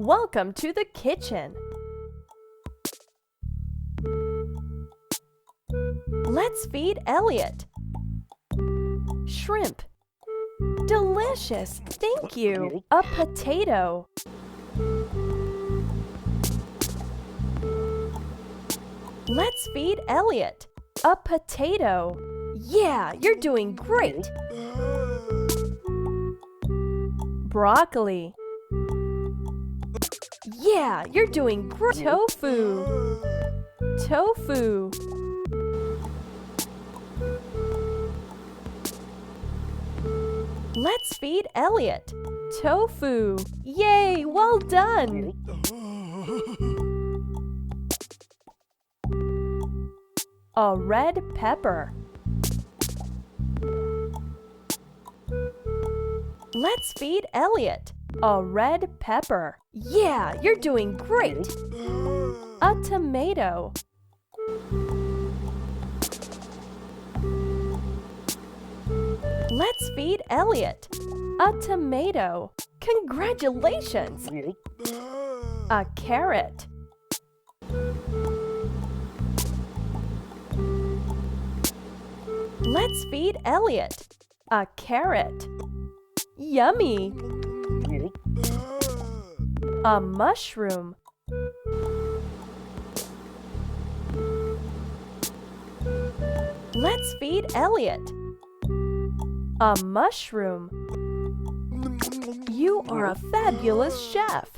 Welcome to the kitchen. Let's feed Elliot. Shrimp. Delicious, thank you. A potato. Let's feed Elliot. A potato. Yeah, you're doing great. Broccoli. Yeah, you're doing great. Tofu. Tofu. Let's feed Elliot. Tofu. Yay, well done. A red pepper. Let's feed Elliot. A red pepper. Yeah, you're doing great. A tomato. Let's feed Elliot. A tomato. Congratulations! A carrot. Let's feed Elliot. A carrot. Yummy! A mushroom. Let's feed Elliot. A mushroom. You are a fabulous chef.